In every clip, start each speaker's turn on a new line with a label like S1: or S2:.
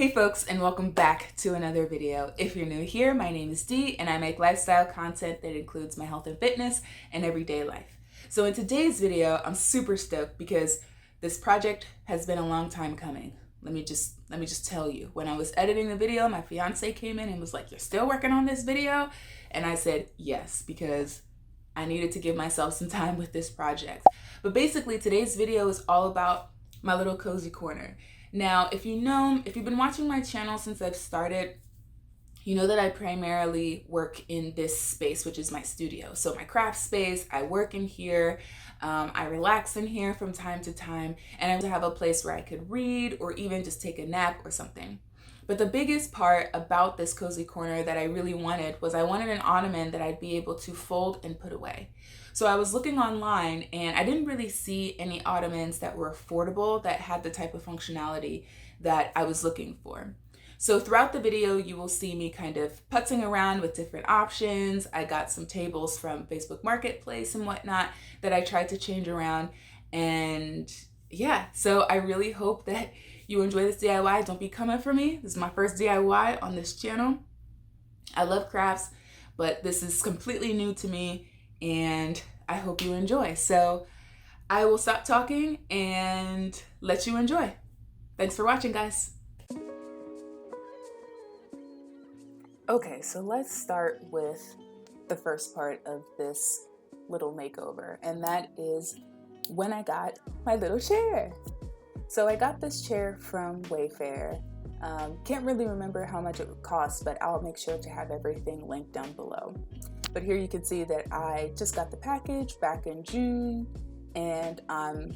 S1: Hey folks, and welcome back to another video. If you're new here, my name is Dee and I make lifestyle content that includes my health and fitness and everyday life. So in today's video, I'm super stoked because this project has been a long time coming. Let me just tell you, when I was editing the video, my fiance came in and was like, "You're still working on this video?" And I said yes, because I needed to give myself some time with this project. But basically today's video is all about my little cozy corner. Now, if you've been watching my channel since I've started, you know that I primarily work in this space, which is my studio. So my craft space, I work in here, I relax in here from time to time, and I want to have a place where I could read or even just take a nap or something. But the biggest part about this cozy corner that I really wanted was I wanted an ottoman that I'd be able to fold and put away. So I was looking online and I didn't really see any ottomans that were affordable that had the type of functionality that I was looking for. So throughout the video, you will see me kind of putzing around with different options. I got some tables from Facebook Marketplace and whatnot that I tried to change around. And yeah, so I really hope that you enjoy this DIY. Don't be coming for me. This is my first DIY on this channel. I love crafts, but this is completely new to me and I hope you enjoy. So I will stop talking and let you enjoy. Thanks for watching, guys. Okay, so let's start with the first part of this little makeover, and that is when I got my little chair. So I got this chair from Wayfair. Can't really remember how much it would cost, but I'll make sure to have everything linked down below. But here you can see that I just got the package back in June, and I'm,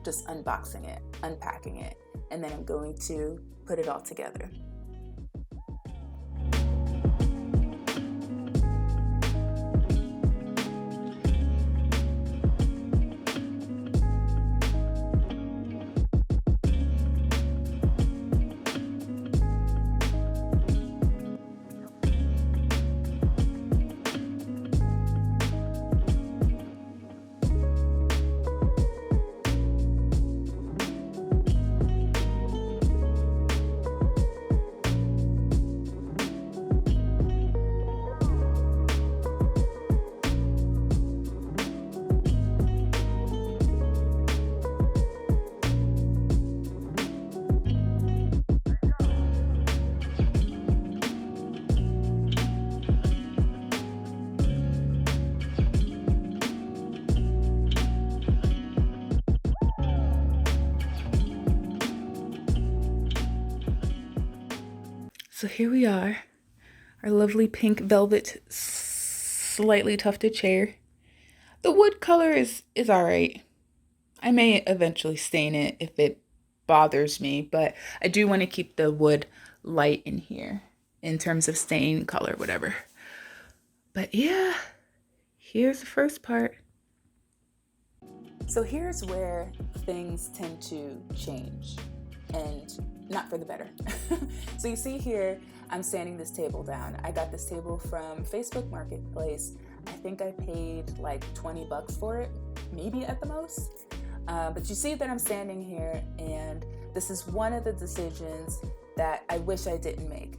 S1: just unboxing it, unpacking it, and then I'm going to put it all together. So here we are, our lovely pink velvet, slightly tufted chair. The wood color is all right. I may eventually stain it if it bothers me, but I do want to keep the wood light in here in terms of stain color, whatever. But yeah, here's the first part. So here's where things tend to change, and not for the better. So you see here, I'm sanding this table down. I got this table from Facebook Marketplace. I think I paid like 20 bucks for it, maybe at the most. But you see that I'm standing here, and this is one of the decisions that I wish I didn't make,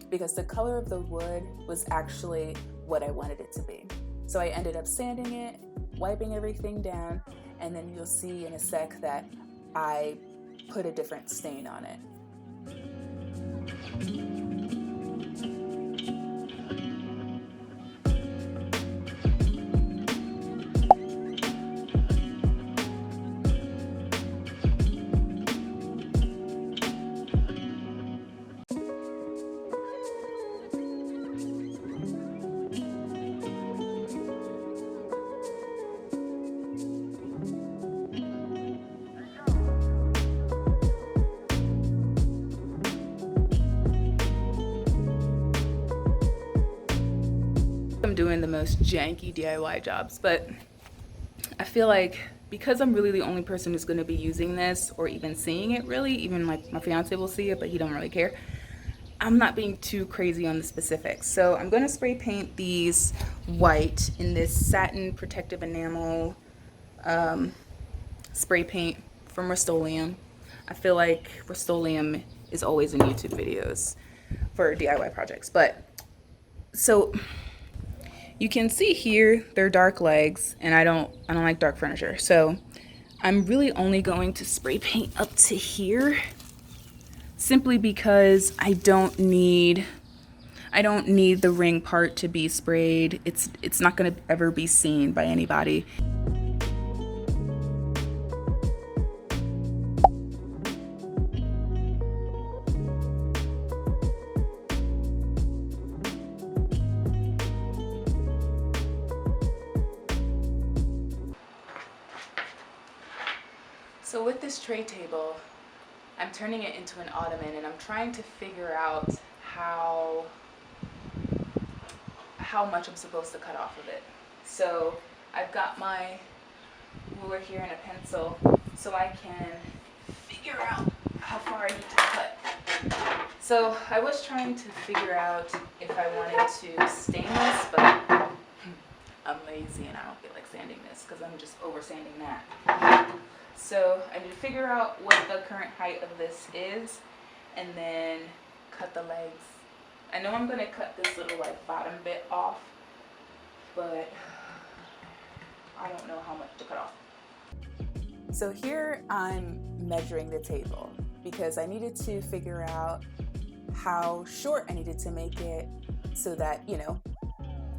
S1: because the color of the wood was actually what I wanted it to be. So I ended up sanding it, wiping everything down, and then you'll see in a sec that I put a different stain on it. I'm doing the most janky DIY jobs, but I feel like because I'm really the only person who's going to be using this or even seeing it, really, even like my fiance will see it, but he don't really care. I'm not being too crazy on the specifics. So I'm going to spray paint these white in this satin protective enamel spray paint from Rust-Oleum. I feel like Rust-Oleum is always in YouTube videos for DIY projects. But so you can see here they're dark legs, and I don't like dark furniture. So I'm really only going to spray paint up to here, simply because I don't need the ring part to be sprayed. It's not going to ever be seen by anybody. So with this tray table, I'm turning it into an ottoman, and I'm trying to figure out how much I'm supposed to cut off of it. So I've got my ruler here and a pencil, so I can figure out how far I need to cut. So I was trying to figure out if I wanted to stain this, but I'm lazy and I don't feel like sanding this because I'm just over sanding that. So I need to figure out what the current height of this is, and then cut the legs. I know I'm gonna cut this little like bottom bit off, but I don't know how much to cut off. So here I'm measuring the table because I needed to figure out how short I needed to make it so that, you know,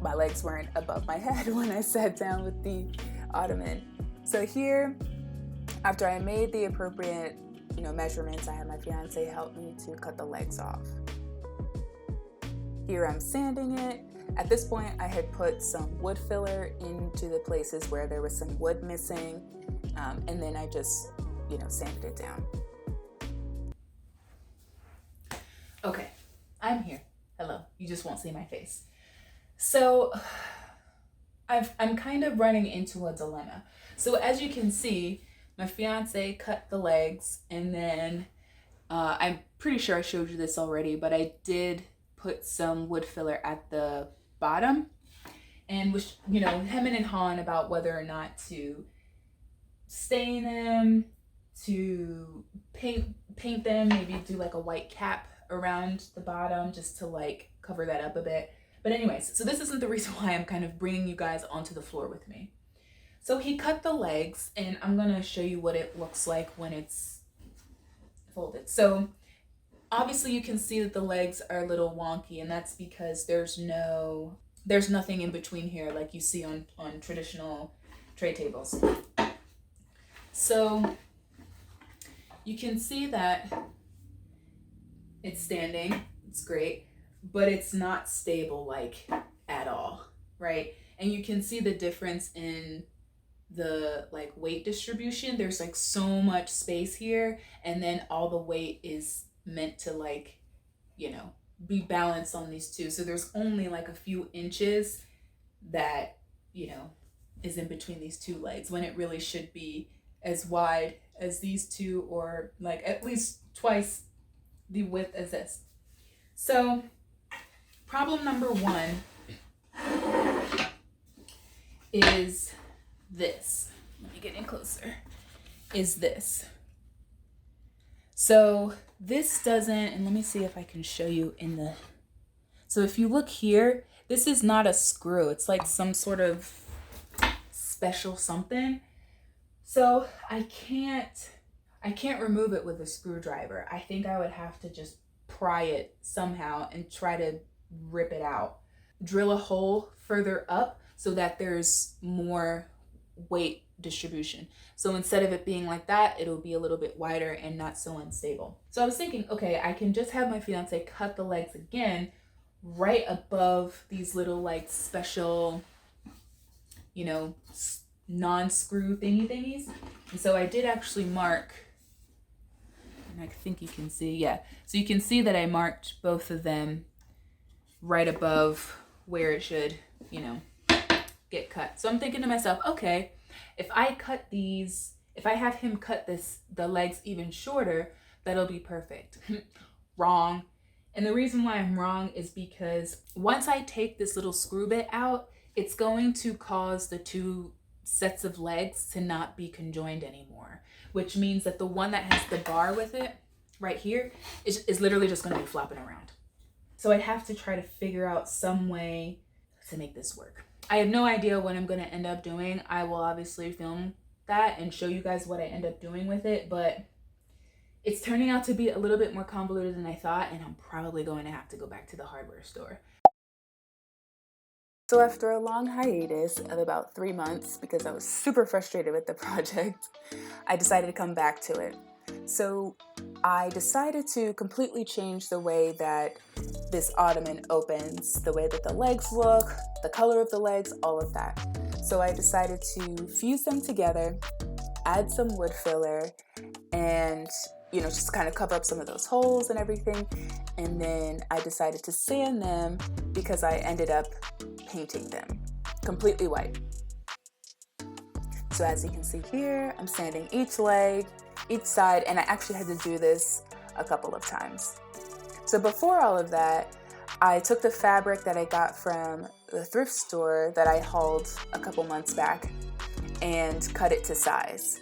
S1: my legs weren't above my head when I sat down with the ottoman. So here, after I made the appropriate, measurements, I had my fiance help me to cut the legs off. Here I'm sanding it. At this point, I had put some wood filler into the places where there was some wood missing, and then I just, sanded it down. Okay, I'm here. Hello, you just won't see my face. So I'm kind of running into a dilemma. So as you can see, my fiance cut the legs, and then I'm pretty sure I showed you this already, but I did put some wood filler at the bottom, and was hemming and hawing about whether or not to stain them, to paint them, maybe do like a white cap around the bottom just to like cover that up a bit. But anyways, so this isn't the reason why I'm kind of bringing you guys onto the floor with me. So he cut the legs, and I'm gonna show you what it looks like when it's folded. So obviously you can see that the legs are a little wonky, and that's because there's nothing in between here like you see on traditional tray tables. So you can see that it's standing, it's great, but it's not stable like at all, right? And you can see the difference in the like weight distribution. There's like so much space here, and then all the weight is meant to like, be balanced on these two. So there's only like a few inches that, is in between these two legs, when it really should be as wide as these two, or like at least twice the width as this. So problem number one is this. Let me get in closer. Is this. So this doesn't, and let me see if I can show you so if you look here, this is not a screw. It's like some sort of special something. So I can't remove it with a screwdriver. I think I would have to just pry it somehow and try to rip it out. Drill a hole further up so that there's more weight distribution. So instead of it being like that, it'll be a little bit wider and not so unstable. So I was thinking, okay, I can just have my fiance cut the legs again right above these little like special, non-screw thingies. And so I did actually mark, and I think you can see, yeah. So you can see that I marked both of them right above where it should, get cut. So I'm thinking to myself, okay, if I have him cut the legs even shorter, that'll be perfect. Wrong. And the reason why I'm wrong is because once I take this little screw bit out, it's going to cause the two sets of legs to not be conjoined anymore, which means that the one that has the bar with it right here is literally just going to be flopping around. So I have to try to figure out some way to make this work. I have no idea what I'm going to end up doing. I will obviously film that and show you guys what I end up doing with it, but it's turning out to be a little bit more convoluted than I thought, and I'm probably going to have to go back to the hardware store. So after a long hiatus of about 3 months, because I was super frustrated with the project, I decided to come back to it. So I decided to completely change the way that this ottoman opens, the way that the legs look, the color of the legs, all of that. So I decided to fuse them together, add some wood filler, and just kind of cover up some of those holes and everything. And then I decided to sand them because I ended up painting them completely white. So as you can see here, I'm sanding each leg, each side, and I actually had to do this a couple of times. So before all of that, I took the fabric that I got from the thrift store that I hauled a couple months back and cut it to size.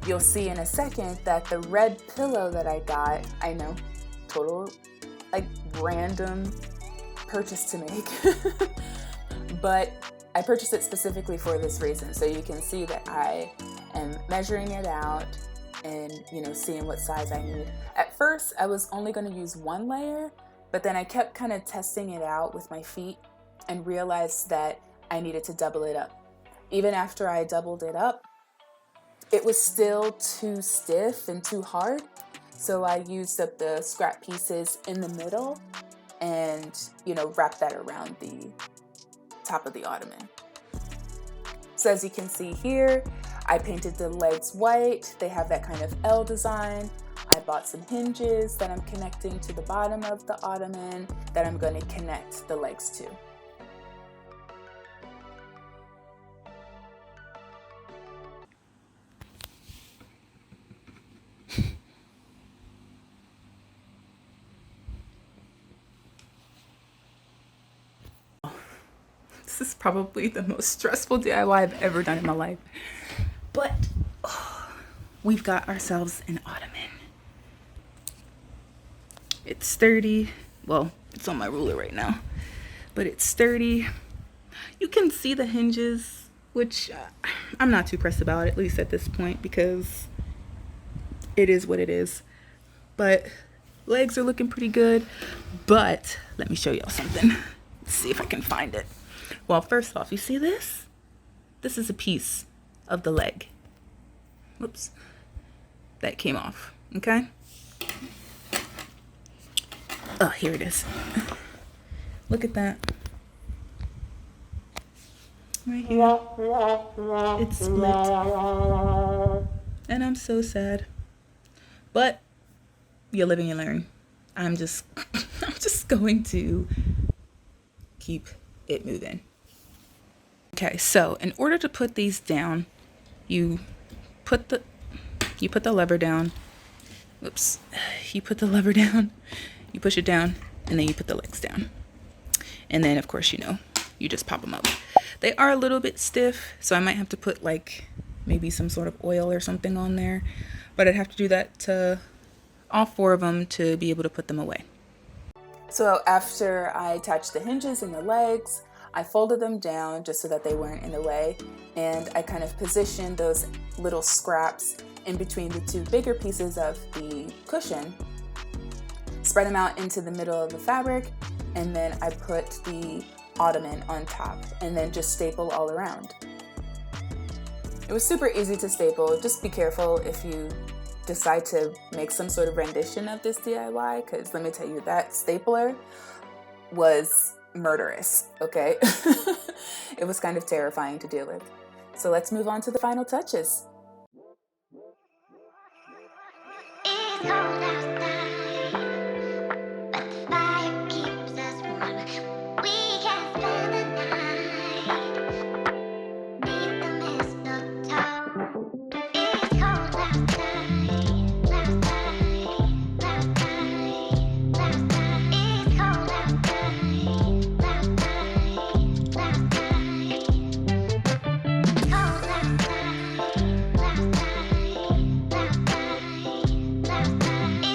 S1: You'll see in a second that the red pillow that I got, I know, total random purchase to make, but I purchased it specifically for this reason. So you can see that I am measuring it out and seeing what size I need. At first I was only going to use one layer, but then I kept kind of testing it out with my feet and realized that I needed to double it up. Even after I doubled it up, it was still too stiff and too hard. So I used up the scrap pieces in the middle and wrapped that around the top of the ottoman. So as you can see here, I painted the legs white. They have that kind of L design. I bought some hinges that I'm connecting to the bottom of the ottoman that I'm going to connect the legs to. This is probably the most stressful DIY I've ever done in my life. But we've got ourselves an ottoman. It's sturdy. Well, it's on my ruler right now, but it's sturdy. You can see the hinges, which I'm not too pressed about, at least at this point, because it is what it is. But legs are looking pretty good. But let me show y'all something. Let's see if I can find it. Well, first off, you see this? This is a piece of the leg. Whoops. That came off, okay? Oh, here it is. Look at that. Right here. It's split. And I'm so sad. But you live and you learn. I'm just going to keep it moving. Okay, so in order to put these down, you put the lever down. Whoops. You put the lever down, you push it down, and then you put the legs down. And then, of course, you just pop them up. They are a little bit stiff, so I might have to put maybe some sort of oil or something on there. But I'd have to do that to all 4 of them to be able to put them away. So after I attached the hinges and the legs, I folded them down just so that they weren't in the way, and I kind of positioned those little scraps in between the 2 bigger pieces of the cushion, spread them out into the middle of the fabric, and then I put the ottoman on top and then just staple all around. It was super easy to staple. Just be careful if you decide to make some sort of rendition of this DIY, because let me tell you, that stapler was murderous, okay? It was kind of terrifying to deal with. So let's move on to the final touches. It's cold outside, but the fire keeps us warm. We can spend the night beneath the mistletoe. It's cold outside, outside, outside, outside. It's cold outside, outside, outside. Cold outside, outside, outside.